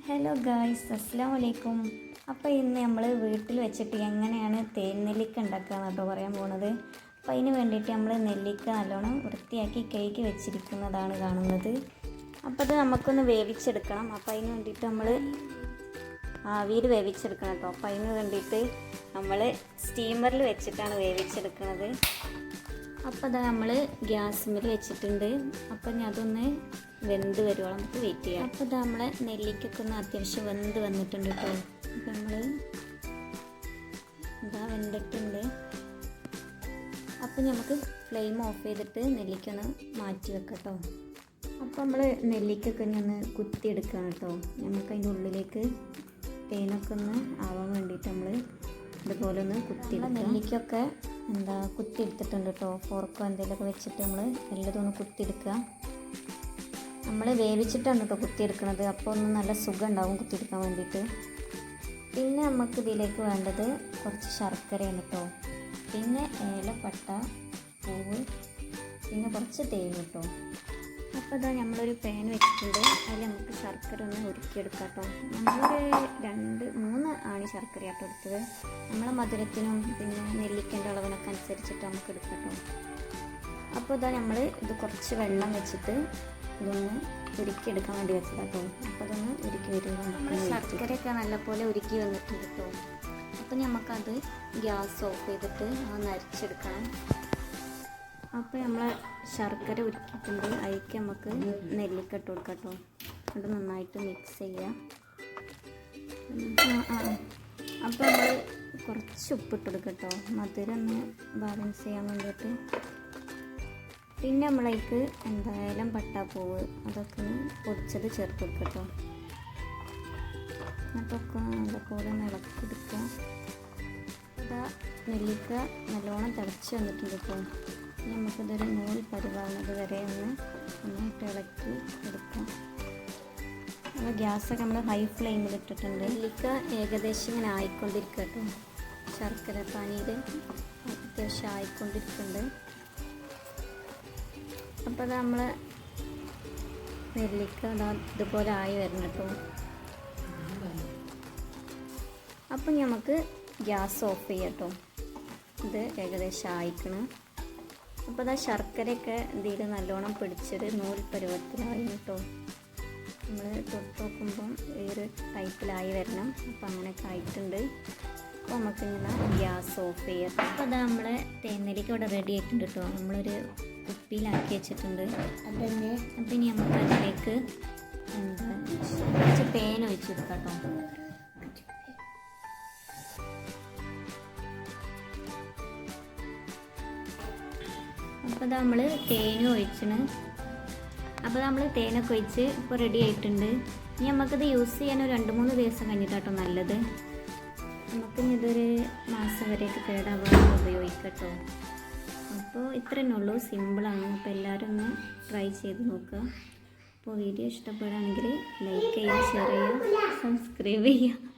Hello guys, അസ്സലാമു അലൈക്കും. അപ്പോൾ ഇന്ന് നമ്മൾ വീട്ടിൽ വെച്ചിട്ട് എങ്ങനെയാണ് തേൻ നെല്ലിക്ക ഉണ്ടാക്കുക കേട്ടോ പറയാൻ പോകുന്നത്. അപ്പോൾ അതിന് വേണ്ടിയിട്ട് നമ്മൾ നെല്ലിക്ക നല്ലോണം വൃത്തിയാക്കി കഴുകി വെച്ചിരിക്കുന്നതാണ് കാണുന്നത്. അപ്പോൾ അത് നമുക്കൊന്ന് വേവിച്ചെടുക്കണം. അപ്പോൾ അതിന് വേണ്ടിയിട്ട് നമ്മൾ ആവിയിൽ വേവിച്ചെടുക്കണം കേട്ടോ. അപ്പോൾ അതിന് വേണ്ടിയിട്ട് നമ്മൾ സ്റ്റീമറിൽ വെച്ചിട്ടാണ് വേവിച്ചെടുക്കുന്നത്. അപ്പോൾ അത് നമ്മൾ ഗ്യാസിൽ വെച്ചിട്ടുണ്ട്. അപ്പോൾ ഇനി അതൊന്ന് വെന്ത് വരുവോളം നമുക്ക് വെയിറ്റ് ചെയ്യാം. അപ്പോൾ ഇത് നമ്മളെ നെല്ലിക്കൊക്കെ ഒന്ന് അത്യാവശ്യം വെന്ത് വന്നിട്ടുണ്ട് കേട്ടോ. അപ്പോൾ നമ്മൾ ഇതാ വെന്തിട്ടുണ്ട്. അപ്പോൾ നമുക്ക് ഫ്ലെയിം ഓഫ് ചെയ്തിട്ട് നെല്ലിക്കൊന്ന് മാറ്റി വെക്കാം കേട്ടോ. അപ്പോൾ നമ്മൾ നെല്ലിക്കൊക്കെ ഒന്ന് കുത്തിയെടുക്കണം കേട്ടോ. നമുക്ക് അതിൻ്റെ ഉള്ളിലേക്ക് തേനൊക്കെ ഒന്ന് ആവാൻ വേണ്ടിയിട്ട് നമ്മൾ ഇതുപോലെ ഒന്ന് കുത്തിയെടുക്കുക. നെല്ലിക്കൊക്കെ കുത്തിയെടുത്തിട്ടുണ്ട് കേട്ടോ. ഫോർക്കോ എന്തെങ്കിലുമൊക്കെ വെച്ചിട്ട് നമ്മൾ എല്ലാതും ഒന്ന് കുത്തിയെടുക്കുക. നമ്മൾ വേവിച്ചിട്ടാണ് കേട്ടോ കുത്തിയെടുക്കുന്നത്. അപ്പോൾ ഒന്ന് നല്ല സുഖം ഉണ്ടാവും കുത്തിയെടുക്കാൻ വേണ്ടിയിട്ട്. പിന്നെ നമുക്ക് ഇതിലേക്ക് വേണ്ടത് കുറച്ച് ശർക്കരയാണ് കേട്ടോ. പിന്നെ ഏലപ്പട്ട, പൂവ്, പിന്നെ കുറച്ച് തേൻ കേട്ടോ. അപ്പോൾ ഇതാ നമ്മളൊരു പാൻ വെച്ചിട്ടുണ്ട്. അതിൽ നമുക്ക് ശർക്കര ഒന്ന് ഉരുക്കിയെടുക്കാം കേട്ടോ. നമ്മളൊരു 2-3 ആണി ശർക്കര ആട്ടോ എടുത്തത്. നമ്മളെ മധുരത്തിനും പിന്നെ നെല്ലിക്കേണ്ട അളവിനൊക്കെ അനുസരിച്ചിട്ട് നമുക്ക് എടുക്കാം കേട്ടോ. അപ്പോൾ ഇതാ നമ്മൾ ഇത് കുറച്ച് വെള്ളം വെച്ചിട്ട് ഇതൊന്ന് ഉരുക്കിയെടുക്കാൻ വേണ്ടി വെച്ചത് കേട്ടോ. അപ്പോൾ അതൊന്ന് ഉരുക്കി വരുമ്പോൾ ശർക്കരയൊക്കെ നല്ലപോലെ ഉരുക്കി വന്നിട്ടുണ്ട് കേട്ടോ. അപ്പോൾ നമുക്കത് ഗ്യാസ് ഓഫ് ചെയ്തിട്ട് ഒന്ന് അരിച്ചെടുക്കണം. അപ്പോൾ നമ്മൾ ശർക്കര ഉരുക്കിയിട്ടുണ്ട്. അതിലേക്ക് നമുക്ക് നെല്ലിക്ക ഇട്ട് കൊടുക്കാം കേട്ടോ. അത് നന്നായിട്ട് മിക്സ് ചെയ്യാം. അപ്പോൾ നമ്മൾ കുറച്ച് ഉപ്പിട്ട് കൊടുക്കാം കേട്ടോ, മധുരം ഒന്ന് ബാലൻസ് ചെയ്യാൻ വേണ്ടിയിട്ട്. പിന്നെ നമ്മളേക്ക് എന്തായാലും പട്ടാപ്പൂവ് അതൊക്കെ പൊടിച്ചത് ചേർത്ത് കൊടുക്കുക കേട്ടോ. എന്നിട്ടൊക്കെ നല്ലപോലെ ഒന്ന് ഇളക്കിയെടുക്കുക. ഇതാ നെല്ലിക്ക നല്ലോണം തിളച്ച് വന്നിട്ടുണ്ട് കേട്ടോ. ഇനി നമുക്കിതൊരു നൂൽ പരുവാകുന്നത് വരെ ഒന്ന് നന്നായിട്ട് ഇളക്കി എടുക്കാം. അപ്പോൾ ഗ്യാസൊക്കെ നമ്മൾ ഹൈ ഫ്ലെയിമിൽ ഇട്ടിട്ടുണ്ട്. നെല്ലിക്ക ഏകദേശം ഇങ്ങനെ ആയിക്കൊണ്ടിരിക്കുക കേട്ടോ. ശർക്കര പാനിയിൽ അത്യാവശ്യം ആയിക്കൊണ്ടിരിക്കുന്നുണ്ട്. അപ്പോൾ അത് നമ്മൾ നെല്ലിക്ക ഇതുപോലെ ആയി വരണം കേട്ടോ. അപ്പം നമുക്ക് ഗ്യാസ് ഓഫ് ചെയ്യാം കേട്ടോ. ഇത് ഏകദേശം ആയിക്കണം. അപ്പോൾ അതാ ശർക്കരയൊക്കെ ഇതിൽ നല്ലോണം പിടിച്ചൊരു നൂൽ പരുവത്തിലായി കേട്ടോ. നമ്മൾ തൊട്ട് നോക്കുമ്പം ഈ ഒരു ടൈപ്പിലായി വരണം. അപ്പോൾ അങ്ങനെയൊക്കെ ആയിട്ടുണ്ട്. അപ്പോൾ നമുക്കിങ്ങനെ ഗ്യാസ് ഓഫ് ചെയ്യാം. അപ്പോൾ അതാ നമ്മളെ തേനെല്ലിക്ക ഇവിടെ റെഡി ആയിട്ടുണ്ട് കേട്ടോ. നമ്മളൊരു കുപ്പിയിലാക്കി വെച്ചിട്ടുണ്ട്. അതന്നെ. അപ്പം ഇനി നമുക്ക് അതിലേക്ക് കുറച്ച് തേൻ ഒഴിച്ച് കൊടുക്കാം കേട്ടോ. അപ്പോൾ അത് നമ്മൾ തേനും ഒഴിച്ചിന്. അപ്പോൾ നമ്മൾ തേനൊക്കെ ഒഴിച്ച് ഇപ്പോൾ റെഡി ആയിട്ടുണ്ട്. ഇനി നമുക്കത് യൂസ് ചെയ്യാൻ ഒരു 2-3 ദിവസം കഴിഞ്ഞിട്ടാട്ടോ നല്ലത്. നമുക്കിനി ഇതൊരു മാസം വരെയൊക്കെ കേടാവാതെ ഉപയോഗിക്കാം കേട്ടോ. അപ്പോൾ ഇത്ര തന്നെ ഉള്ളൂ, സിമ്പിളാണ്. അപ്പോൾ എല്ലാവരും ഒന്ന് ട്രൈ ചെയ്ത് നോക്കുക. അപ്പോൾ വീഡിയോ ഇഷ്ടപ്പെടുകയാണെങ്കിൽ ലൈക്ക് ചെയ്യുക, ഷെയർ ചെയ്യുക, സബ്സ്ക്രൈബ് ചെയ്യുക.